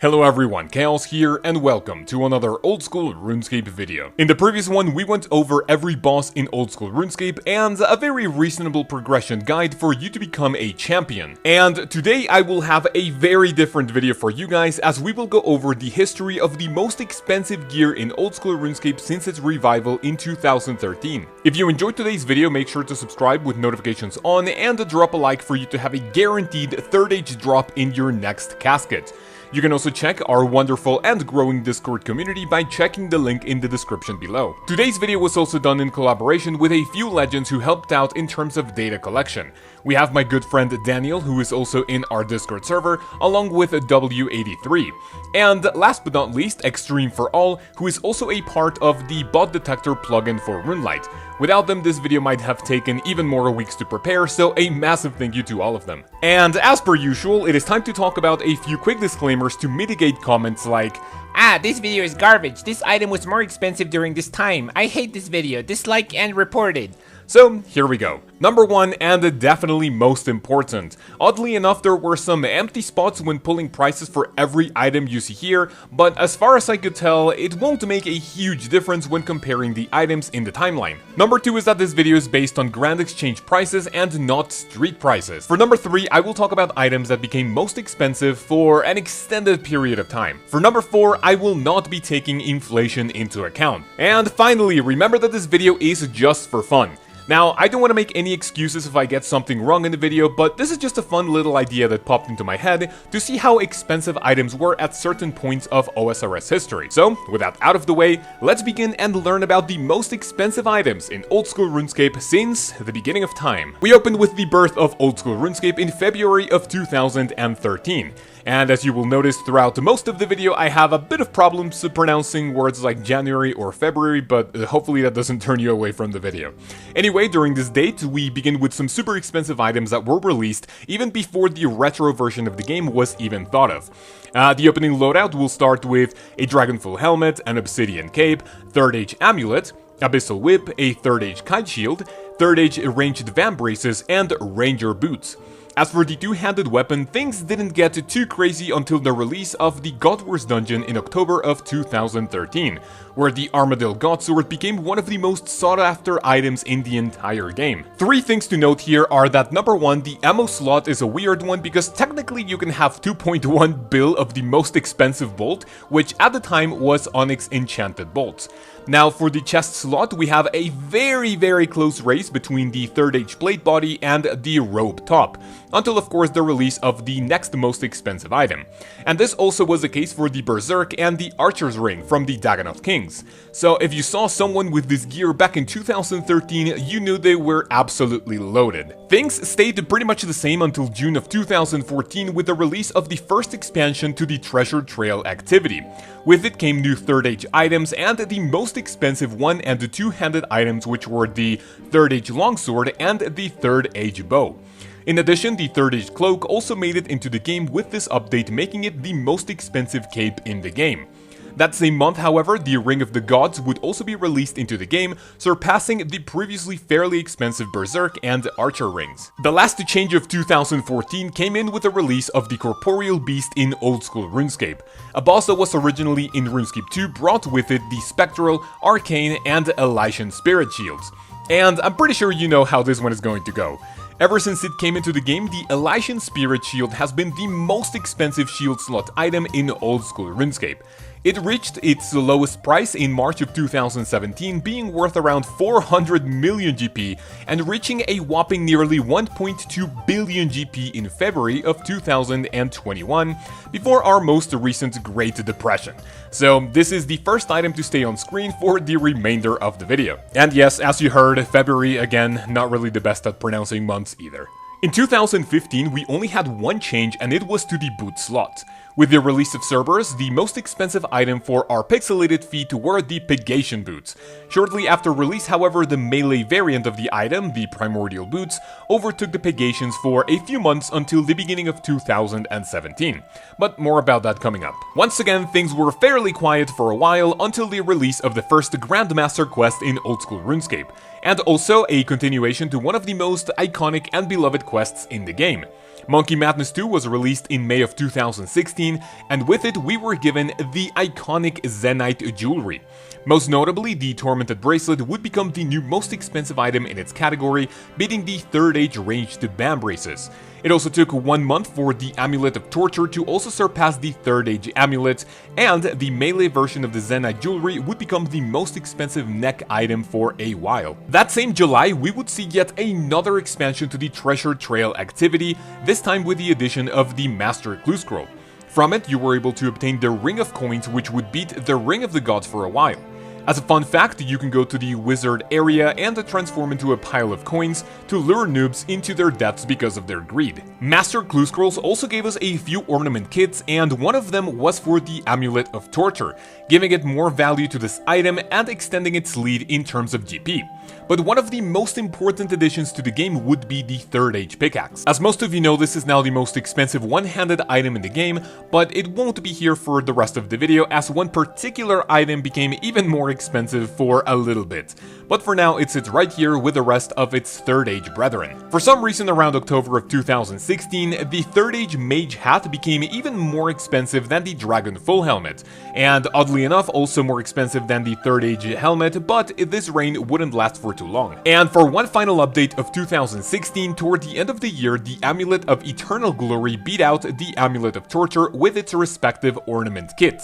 Hello everyone, Kaoz here, and welcome to another Old School RuneScape video. In the previous one, we went over every boss in Old School RuneScape and a very reasonable progression guide for you to become a champion. And today I will have a very different video for you guys, as we will go over the history of the most expensive gear in Old School RuneScape since its revival in 2013. If you enjoyed today's video, make sure to subscribe with notifications on and drop a like for you to have a guaranteed 3rd age drop in your next casket. You can also check our wonderful and growing Discord community by checking the link in the description below. Today's video was also done in collaboration with a few legends who helped out in terms of data collection. We have my good friend Daniel, who is also in our Discord server, along with W83. And last but not least, Extreme for All, who is also a part of the bot detector plugin for RuneLite. Without them, this video might have taken even more weeks to prepare, so a massive thank you to all of them. And as per usual, it is time to talk about a few quick disclaimers to mitigate comments like, "Ah, this video is garbage. This item was more expensive during this time. I hate this video. Dislike and reported." So, here we go. Number 1, and definitely most important. Oddly enough, there were some empty spots when pulling prices for every item you see here, but as far as I could tell, it won't make a huge difference when comparing the items in the timeline. Number 2 is that this video is based on Grand Exchange prices and not street prices. For number 3, I will talk about items that became most expensive for an extended period of time. For number 4, I will not be taking inflation into account. And finally, remember that this video is just for fun. Now, I don't want to make any excuses if I get something wrong in the video, but this is just a fun little idea that popped into my head to see how expensive items were at certain points of OSRS history. So, with that out of the way, let's begin and learn about the most expensive items in Old School RuneScape since the beginning of time. We opened with the birth of Old School RuneScape in February of 2013. And as you will notice throughout most of the video, I have a bit of problems pronouncing words like January or February, but hopefully that doesn't turn you away from the video. Anyway, during this date, we begin with some super expensive items that were released even before the retro version of the game was even thought of. The opening loadout will start with a Dragonful Helmet, an Obsidian Cape, 3rd Age Amulet, Abyssal Whip, a 3rd Age Kite Shield, 3rd Age Ranged Van Braces, and Ranger Boots. As for the two-handed weapon, things didn't get too crazy until the release of the God Wars dungeon in October of 2013, where the Armadillo Godsword became one of the most sought-after items in the entire game. 3 things to note here are that number 1, the ammo slot is a weird one because technically you can have 2.1 bill of the most expensive bolt, which at the time was Onyx Enchanted Bolts. Now for the chest slot, we have a very close race between the 3rd Age Plate Body and the Robe Top, until of course the release of the next most expensive item. And this also was the case for the Berserk and the Archer's Ring from the Dagonoth Kings. So if you saw someone with this gear back in 2013, you knew they were absolutely loaded. Things stayed pretty much the same until June of 2014 with the release of the first expansion to the Treasure Trail activity. With it came new 3rd Age items and the most expensive 1- and 2-handed items, which were the 3rd Age Longsword and the 3rd Age Bow. In addition, the 3rd Age Cloak also made it into the game with this update, making it the most expensive cape in the game. That same month, however, the Ring of the Gods would also be released into the game, surpassing the previously fairly expensive Berserk and Archer rings. The last change of 2014 came in with the release of the Corporeal Beast in Old School RuneScape. A boss that was originally in RuneScape 2 brought with it the Spectral, Arcane, and Elysian Spirit Shields. And I'm pretty sure you know how this one is going to go. Ever since it came into the game, the Elysian Spirit Shield has been the most expensive shield slot item in Old School RuneScape. It reached its lowest price in March of 2017, being worth around 400 million GP and reaching a whopping nearly 1.2 billion GP in February of 2021, before our most recent Great Depression. So this is the first item to stay on screen for the remainder of the video. And yes, as you heard, February again, not really the best at pronouncing months either. In 2015, we only had one change, and it was to the boot slot. With the release of Cerberus, the most expensive item for our pixelated feet were the Pegation boots. Shortly after release, however, the melee variant of the item, the Primordial boots, overtook the Pegations for a few months until the beginning of 2017. But more about that coming up. Once again, things were fairly quiet for a while until the release of the first Grandmaster quest in Old School RuneScape, and also a continuation to one of the most iconic and beloved quests in the game. Monkey Madness 2 was released in May of 2016, 2017, and with it we were given the iconic Zenyte jewelry. Most notably, the Tormented Bracelet would become the new most expensive item in its category, beating the 3rd Age ranged BAM braces. It also took 1 month for the Amulet of Torture to also surpass the 3rd Age amulet, and the melee version of the Zenyte jewelry would become the most expensive neck item for a while. That same July, we would see yet another expansion to the Treasure Trail activity, this time with the addition of the Master Clue Scroll. From it, you were able to obtain the Ring of Coins, which would beat the Ring of the Gods for a while. As a fun fact, you can go to the wizard area and transform into a pile of coins to lure noobs into their deaths because of their greed. Master Clue Scrolls also gave us a few ornament kits, and one of them was for the Amulet of Torture, giving it more value to this item and extending its lead in terms of GP. But one of the most important additions to the game would be the 3rd Age pickaxe. As most of you know, this is now the most expensive one-handed item in the game, but it won't be here for the rest of the video as one particular item became even more expensive for a little bit. But for now, it sits right here with the rest of its 3rd Age brethren. For some reason around October of 2016, the 3rd Age Mage Hat became even more expensive than the Dragon Full Helmet, and oddly enough also more expensive than the 3rd Age Helmet, but this reign wouldn't last for too long. And for one final update of 2016, toward the end of the year, the Amulet of Eternal Glory beat out the Amulet of Torture with its respective ornament kit.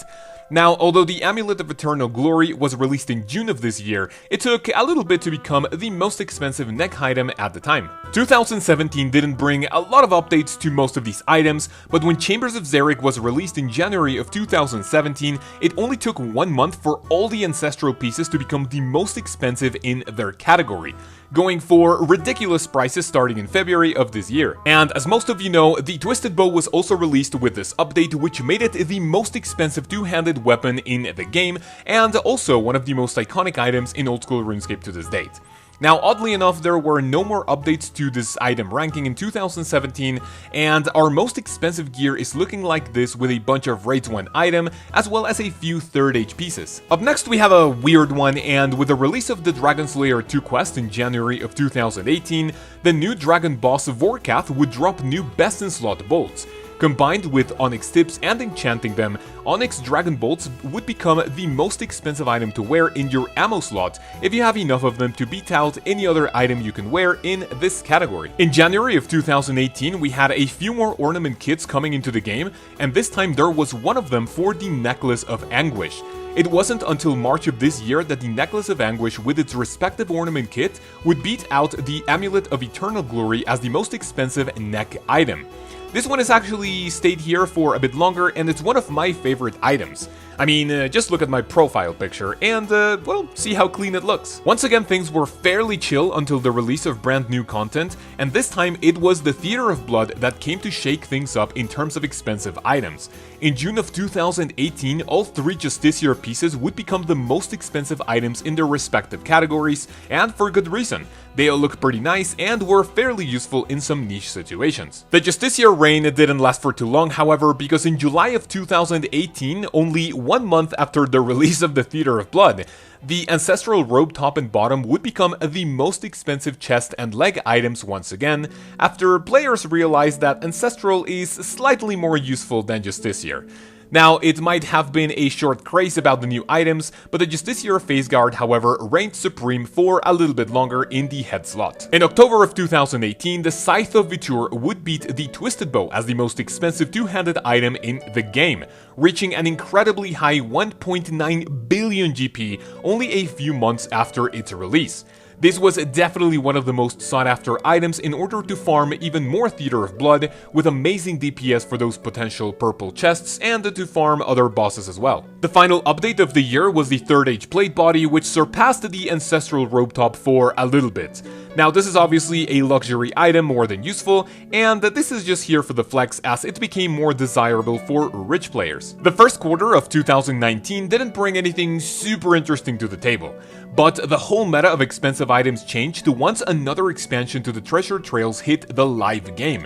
Now, although the Amulet of Eternal Glory was released in June of this year, it took a little bit to become the most expensive neck item at the time. 2017 didn't bring a lot of updates to most of these items, but when Chambers of Xeric was released in January of 2017, it only took 1 month for all the ancestral pieces to become the most expensive in their category, going for ridiculous prices starting in February of this year. And as most of you know, the Twisted Bow was also released with this update, which made it the most expensive two-handed weapon in the game, and also one of the most iconic items in old school RuneScape to this date. Now, oddly enough, there were no more updates to this item ranking in 2017, and our most expensive gear is looking like this with a bunch of Raids 1 item, as well as a few 3rd Age pieces. Up next we have a weird one, and with the release of the Dragon Slayer 2 quest in January of 2018, the new Dragon Boss Vorkath would drop new Best in Slot bolts. Combined with Onyx tips and enchanting them, Onyx Dragon Bolts would become the most expensive item to wear in your ammo slot if you have enough of them to beat out any other item you can wear in this category. In January of 2018, we had a few more ornament kits coming into the game, and this time there was one of them for the Necklace of Anguish. It wasn't until March of this year that the Necklace of Anguish with its respective ornament kit would beat out the Amulet of Eternal Glory as the most expensive neck item. This one has actually stayed here for a bit longer, and it's one of my favorite items. I mean, just look at my profile picture and, well, see how clean it looks. Once again, things were fairly chill until the release of brand new content, and this time it was the Theater of Blood that came to shake things up in terms of expensive items. In June of 2018, all 3 Justiciar pieces would become the most expensive items in their respective categories, and for good reason. They all looked pretty nice and were fairly useful in some niche situations. The Justiciar reign didn't last for too long, however, because in July of 2018, only 1 month after the release of the Theater of Blood, the Ancestral Robe top and bottom would become the most expensive chest and leg items once again, after players realized that Ancestral is slightly more useful than Justiciar. Now, it might have been a short craze about the new items, but the Justiciar Face Guard, however, reigned supreme for a little bit longer in the head slot. In October of 2018, the Scythe of Vitur would beat the Twisted Bow as the most expensive two-handed item in the game, reaching an incredibly high 1.9 billion GP only a few months after its release. This was definitely one of the most sought after items in order to farm even more Theater of Blood with amazing DPS for those potential purple chests and to farm other bosses as well. The final update of the year was the 3rd Age plate body, which surpassed the Ancestral Robe top for a little bit. Now, this is obviously a luxury item more than useful, and this is just here for the flex as it became more desirable for rich players. The first quarter of 2019 didn't bring anything super interesting to the table, but the whole meta of expensive items changed once another expansion to the Treasure Trails hit the live game.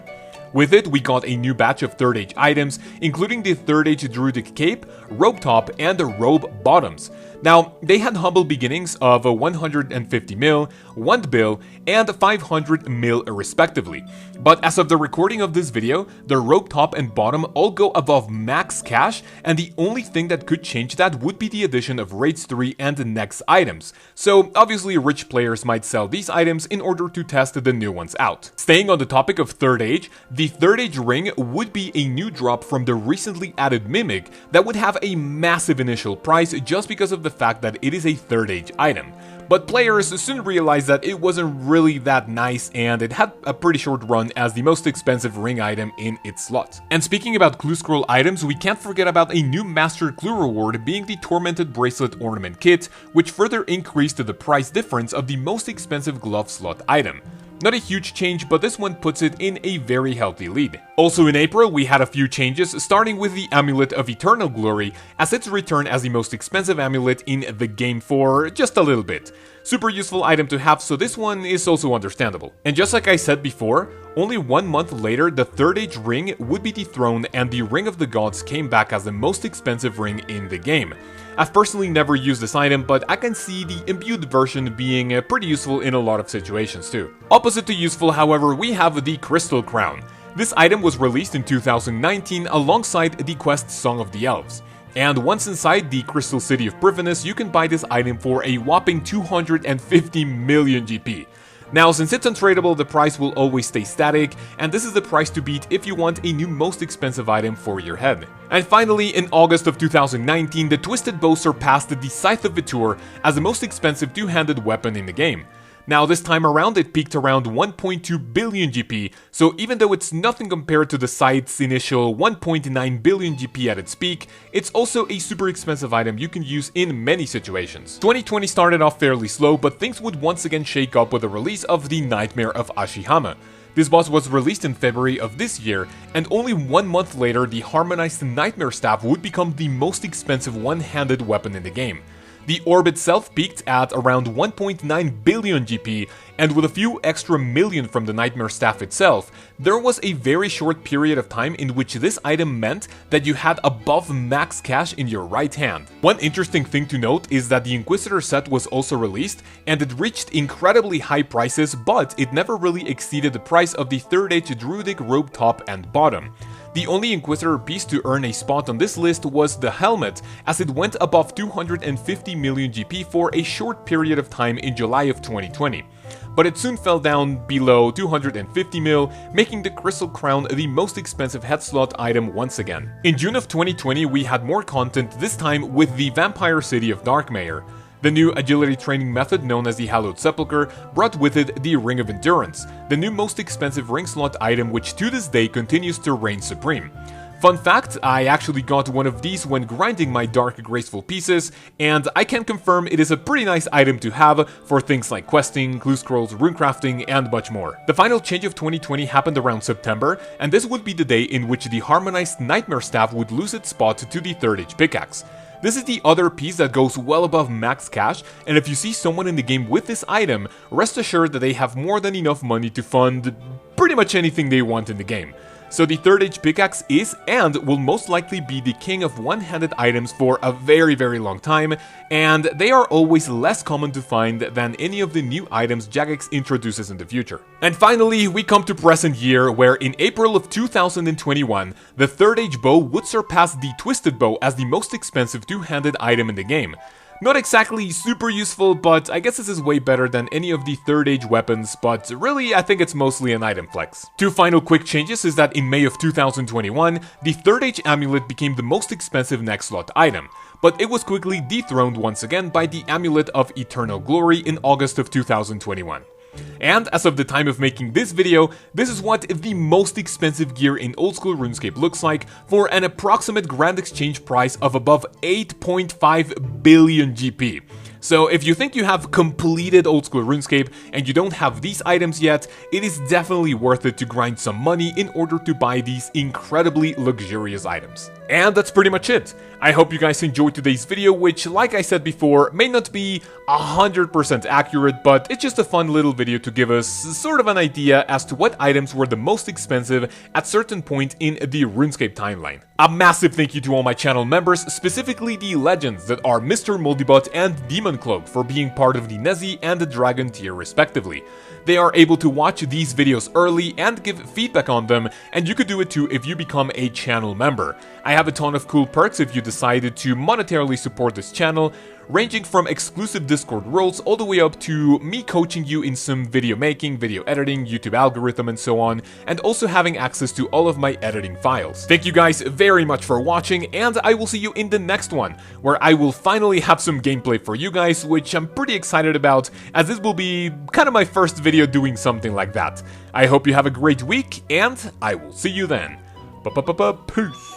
With it, we got a new batch of 3rd Age items, including the 3rd Age Druidic Cape, Robe Top, and the Robe Bottoms. Now, they had humble beginnings of 150 mil, 1 bill, and 500 mil respectively. But as of the recording of this video, the Robe Top and Bottom all go above max cash, and the only thing that could change that would be the addition of Raids 3 and the next items. So obviously rich players might sell these items in order to test the new ones out. Staying on the topic of 3rd Age, the 3rd Age ring would be a new drop from the recently added Mimic that would have a massive initial price just because of the fact that it is a 3rd Age item. But players soon realized that it wasn't really that nice, and it had a pretty short run as the most expensive ring item in its slot. And speaking about clue scroll items, we can't forget about a new master clue reward being the Tormented Bracelet Ornament Kit, which further increased the price difference of the most expensive glove slot item. Not a huge change, but this one puts it in a very healthy lead. Also in April, we had a few changes, starting with the Amulet of Eternal Glory, as its return as the most expensive amulet in the game for just a little bit. Super useful item to have, so this one is also understandable. And just like I said before, only 1 month later, the 3rd Age ring would be dethroned and the Ring of the Gods came back as the most expensive ring in the game. I've personally never used this item, but I can see the imbued version being pretty useful in a lot of situations too. Opposite to useful, however, we have the Crystal Crown. This item was released in 2019 alongside the quest Song of the Elves. And once inside the Crystal City of Privinus, you can buy this item for a whopping 250 million GP. Now, since it's untradeable, the price will always stay static, and this is the price to beat if you want a new most expensive item for your head. And finally, in August of 2019, the Twisted Bow surpassed the Scythe of Vitur as the most expensive two-handed weapon in the game. Now, this time around, it peaked around 1.2 billion GP, so even though it's nothing compared to the site's initial 1.9 billion GP at its peak, it's also a super expensive item you can use in many situations. 2020 started off fairly slow, but things would once again shake up with the release of the Nightmare of Ashihama. This boss was released in February of this year, and only 1 month later, the Harmonized Nightmare Staff would become the most expensive one-handed weapon in the game. The orb itself peaked at around 1.9 billion GP, and with a few extra million from the Nightmare Staff itself, there was a very short period of time in which this item meant that you had above max cash in your right hand. One interesting thing to note is that the Inquisitor set was also released, and it reached incredibly high prices, but it never really exceeded the price of the 3rd Age Druidic Robe Top and Bottom. The only Inquisitor piece to earn a spot on this list was the helmet, as it went above 250 million GP for a short period of time in July of 2020. But it soon fell down below 250 mil, making the Crystal Crown the most expensive head slot item once again. In June of 2020, we had more content, this time with the Vampire City of Darkmeyer. The new agility training method known as the Hallowed Sepulchre brought with it the Ring of Endurance, the new most expensive ring slot item which to this day continues to reign supreme. Fun fact, I actually got one of these when grinding my dark graceful pieces, and I can confirm it is a pretty nice item to have for things like questing, clue scrolls, runecrafting, and much more. The final change of 2020 happened around September, and this would be the day in which the Harmonized Nightmare Staff would lose its spot to the 3rd Age pickaxe. This is the other piece that goes well above max cash, and if you see someone in the game with this item, rest assured that they have more than enough money to fund pretty much anything they want in the game. So the 3rd Age pickaxe is and will most likely be the king of one-handed items for a very long time, and they are always less common to find than any of the new items Jagex introduces in the future. And finally, we come to present year, where in April of 2021, the 3rd Age bow would surpass the Twisted Bow as the most expensive two-handed item in the game. Not exactly super useful, but I guess this is way better than any of the 3rd Age weapons, but really I think it's mostly an item flex. Two final quick changes is that in May of 2021, the 3rd Age amulet became the most expensive next slot item, but it was quickly dethroned once again by the Amulet of Eternal Glory in August of 2021. And as of the time of making this video, this is what the most expensive gear in old school RuneScape looks like for an approximate grand exchange price of above 8.5 billion GP. So if you think you have completed old school RuneScape and you don't have these items yet, it is definitely worth it to grind some money in order to buy these incredibly luxurious items. And that's pretty much it. I hope you guys enjoyed today's video, which, like I said before, may not be 100% accurate, but it's just a fun little video to give us sort of an idea as to what items were the most expensive at certain point in the RuneScape timeline. A massive thank you to all my channel members, specifically the legends that are Mr. Moldybot and Demon Cloak, for being part of the Nezi and the Dragon tier respectively. They are able to watch these videos early and give feedback on them, and you could do it too if you become a channel member. I have a ton of cool perks if you decided to monetarily support this channel, ranging from exclusive Discord roles all the way up to me coaching you in some video making, video editing, YouTube algorithm and so on, and also having access to all of my editing files. Thank you guys very much for watching, and I will see you in the next one, where I will finally have some gameplay for you guys, which I'm pretty excited about, as this will be kind of my first video doing something like that. I hope you have a great week, and I will see you then. Peace.